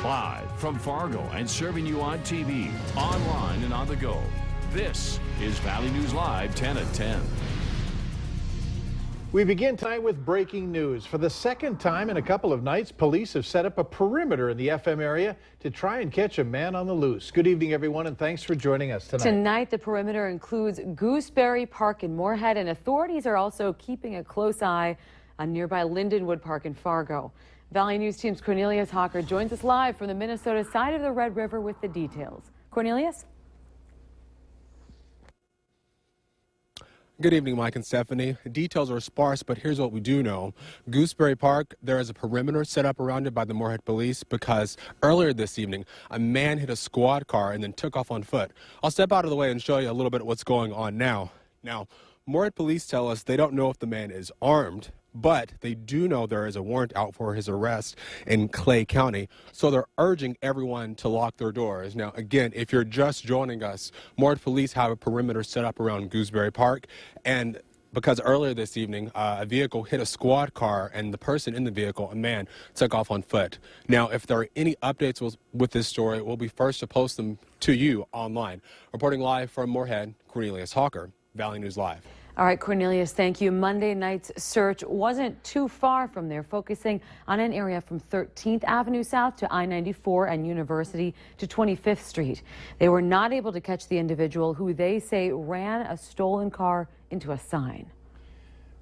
Live from Fargo and serving you on TV, online, and on the go. This is Valley News Live 10 at 10. We begin tonight with breaking news. For the second time in a couple of nights, police have set up a perimeter in the FM area to try and catch a man on the loose. Good evening, everyone, and thanks for joining us tonight. Tonight, the perimeter includes Gooseberry Park in Moorhead, and authorities are also keeping a close eye on nearby Lindenwood Park in Fargo. Valley News Team's Cornelius Hawker joins us live from the Minnesota side of the Red River with the details. Cornelius? Good evening, Mike and Stephanie. Details are sparse, but here's what we do know. Gooseberry Park, there is a perimeter set up around it by the Moorhead Police because earlier this evening, a man hit a squad car and then took off on foot. I'll step out of the way and show you a little bit of what's going on now. Now, Moorhead Police tell us they don't know if the man is armed, but they do know there is a warrant out for his arrest in Clay County, so they're urging everyone to lock their doors. Now, again, if you're just joining us, Moorhead Police have a perimeter set up around Gooseberry Park, and because earlier this evening, a vehicle hit a squad car, and the person in the vehicle, a man, took off on foot. Now, if there are any updates with this story, we'll be first to post them to you online. Reporting live from Moorhead, Cornelius Hawker, Valley News Live. All right, Cornelius, thank you. Monday night's search wasn't too far from there, focusing on an area from 13th Avenue South to I-94 and University to 25th Street. They were not able to catch the individual who they say ran a stolen car into a sign.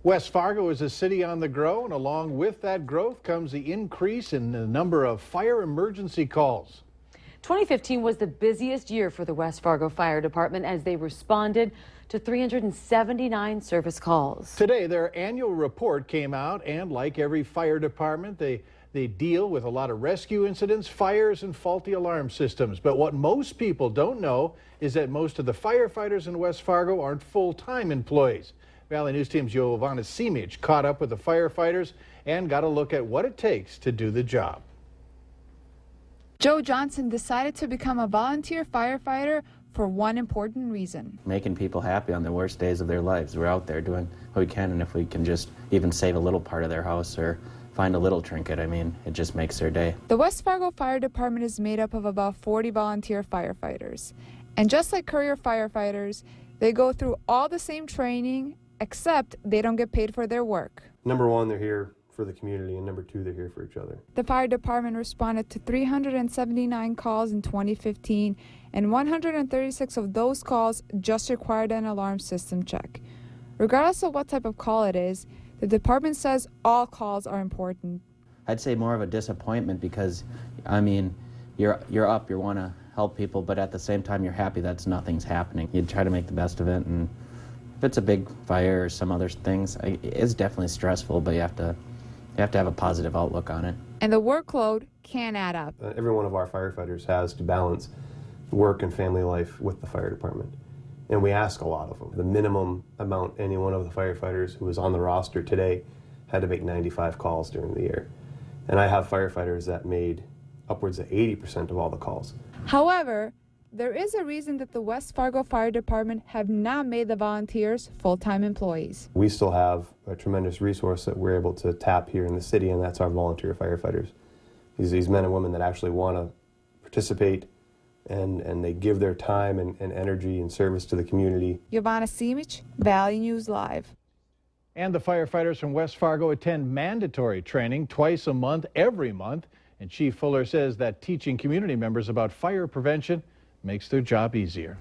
West Fargo is a city on the grow, and along with that growth comes the increase in the number of fire emergency calls. 2015 was the busiest year for the West Fargo Fire Department as they responded to 379 service calls. Today, their annual report came out, and like every fire department, they deal with a lot of rescue incidents, fires, and faulty alarm systems. But what most people don't know is that most of the firefighters in West Fargo aren't full-time employees. Valley News Team's Giovanna Simic caught up with the firefighters and got a look at what it takes to do the job. Joe Johnson decided to become a volunteer firefighter for one important reason. Making people happy on the worst days of their lives. We're out there doing what we can, and if we can just even save a little part of their house or find a little trinket, I mean, it just makes their day. The West Fargo Fire Department is made up of about 40 volunteer firefighters. And just like career firefighters, they go through all the same training, except they don't get paid for their work. Number one, they're here for the community, and number two, they're here for each other. The fire department responded to 379 calls in 2015, and 136 of those calls just required an alarm system check. Regardless of what type of call it is, the department says all calls are important. I'd say more of a disappointment because, I mean, you're up, you want to help people, but at the same time you're happy that nothing's happening. You try to make the best of it, and if it's a big fire or some other things, it's definitely stressful, but you have to have a positive outlook on it. And the workload can add up. Every one of our firefighters has to balance work and family life with the fire department. And we ask a lot of them. The minimum amount any one of the firefighters who is on the roster today had to make 95 calls during the year. And I have firefighters that made upwards of 80% of all the calls. However, there is a reason that the West Fargo Fire Department have not made the volunteers full-time employees. We still have a tremendous resource that we're able to tap here in the city, and that's our volunteer firefighters. These men and women that actually want to participate, and they give their time and energy and service to the community. Giovanna Simic, Valley News Live. And the firefighters from West Fargo attend mandatory training twice a month, every month. And Chief Fuller says that teaching community members about fire prevention makes their job easier.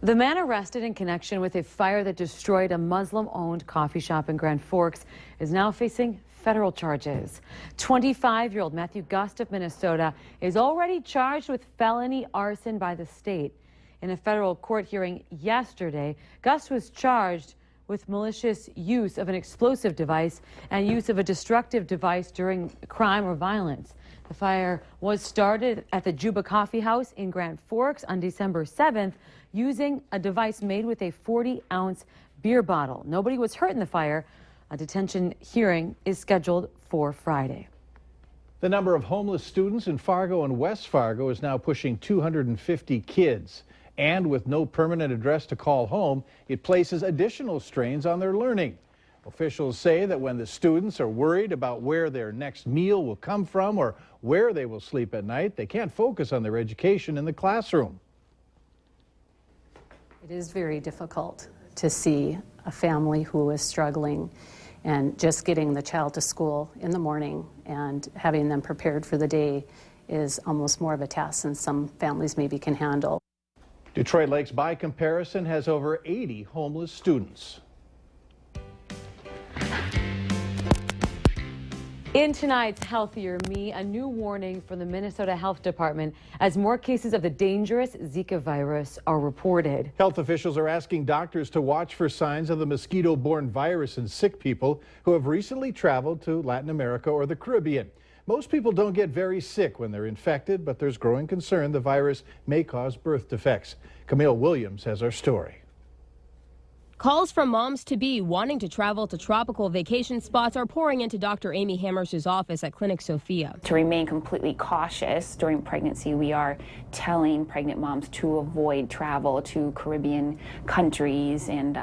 The man arrested in connection with a fire that destroyed a Muslim-owned coffee shop in Grand Forks is now facing federal charges. 25-year-old Matthew Gust of Minnesota is already charged with felony arson by the state. In a federal court hearing yesterday, Gust was charged with malicious use of an explosive device and use of a destructive device during crime or violence. The fire was started at the Juba Coffee House in Grand Forks on December 7th using a device made with a 40-ounce beer bottle. Nobody was hurt in the fire. A detention hearing is scheduled for Friday. The number of homeless students in Fargo and West Fargo is now pushing 250 kids. And with no permanent address to call home, it places additional strains on their learning. Officials say that when the students are worried about where their next meal will come from or where they will sleep at night, they can't focus on their education in the classroom. It is very difficult to see a family who is struggling and just getting the child to school in the morning and having them prepared for the day is almost more of a task than some families maybe can handle. Detroit Lakes, by comparison, has over 80 homeless students. In tonight's Healthier Me, a new warning from the Minnesota Health Department as more cases of the dangerous Zika virus are reported. Health officials are asking doctors to watch for signs of the mosquito-borne virus in sick people who have recently traveled to Latin America or the Caribbean. Most people don't get very sick when they're infected, but there's growing concern the virus may cause birth defects. Camille Williams has our story. Calls from moms-to-be wanting to travel to tropical vacation spots are pouring into Dr. Amy Hammer's office at Clinic Sophia. To remain completely cautious during pregnancy, we are telling pregnant moms to avoid travel to Caribbean countries and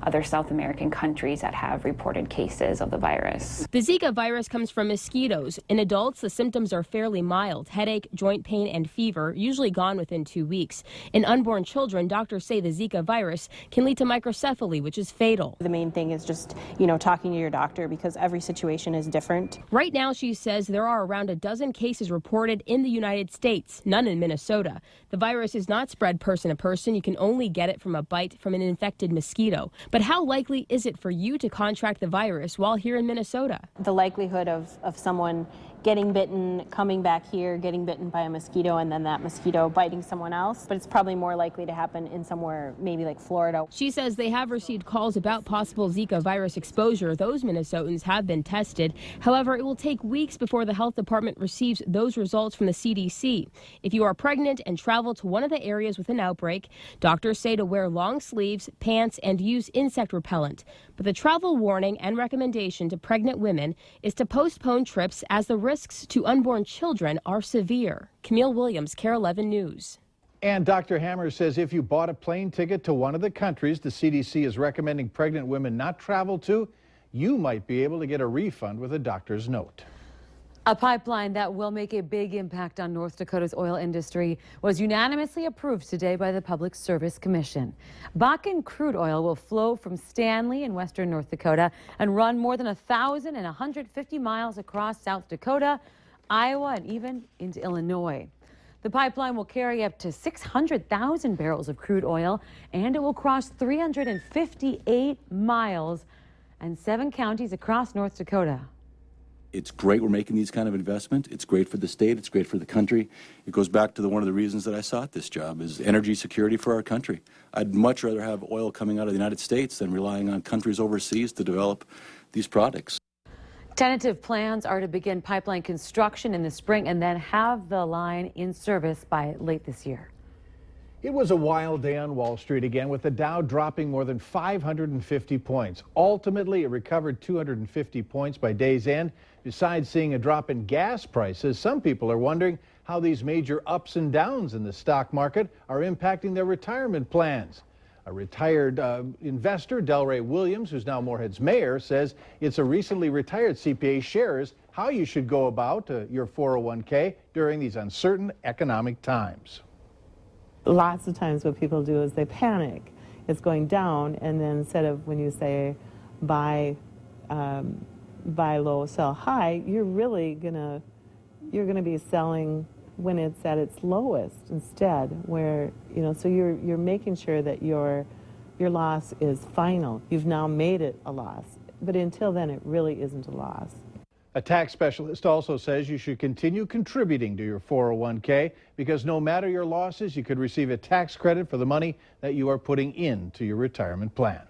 other South American countries that have reported cases of the virus. The Zika virus comes from mosquitoes. In adults, the symptoms are fairly mild: headache, joint pain, and fever, usually gone within 2 weeks. In unborn children, doctors say the Zika virus can lead to microcephaly, which is fatal. The main thing is just, talking to your doctor because every situation is different. Right now, she says there are around a dozen cases reported in the United States, none in Minnesota. The virus is not spread person to person. You can only get it from a bite from an infected mosquito. But how likely is it for you to contract the virus while here in Minnesota? The likelihood of someone getting bitten, coming back here, getting bitten by a mosquito, and then that mosquito biting someone else. But it's probably more likely to happen in somewhere maybe like Florida. She says they have received calls about possible Zika virus exposure. Those Minnesotans have been tested. However, it will take weeks before the health department receives those results from the CDC. If you are pregnant and travel to one of the areas with an outbreak, doctors say to wear long sleeves, pants, and use insect repellent. But the travel warning and recommendation to pregnant women is to postpone trips as the risks to unborn children are severe. Camille Williams, KARE 11 News. And Dr. Hammer says if you bought a plane ticket to one of the countries the CDC is recommending pregnant women not travel to, you might be able to get a refund with a doctor's note. A pipeline that will make a big impact on North Dakota's oil industry was unanimously approved today by the Public Service Commission. Bakken crude oil will flow from Stanley in western North Dakota and run more than 1,150 miles across South Dakota, Iowa, and even into Illinois. The pipeline will carry up to 600,000 barrels of crude oil, and it will cross 358 miles and 7 counties across North Dakota. It's great we're making these kind of investment. It's great for the state. It's great for the country. It goes back to one of the reasons that I sought this job is energy security for our country. I'd much rather have oil coming out of the United States than relying on countries overseas to develop these products. Tentative plans are to begin pipeline construction in the spring and then have the line in service by late this year. It was a wild day on Wall Street again, with the Dow dropping more than 550 points. Ultimately, it recovered 250 points by day's end. Besides seeing a drop in gas prices, some people are wondering how these major ups and downs in the stock market are impacting their retirement plans. A retired investor, Delray Williams, who's now Moorhead's mayor, says it's a recently retired CPA shares how you should go about your 401k during these uncertain economic times. Lots of times what people do is they panic. It's going down, and then instead of when you say buy low, sell high, you're gonna be selling when it's at its lowest instead. Where so you're making sure that your loss is final. You've now made it a loss, but until then, it really isn't a loss. A tax specialist also says you should continue contributing to your 401k because no matter your losses, you could receive a tax credit for the money that you are putting into your retirement plan.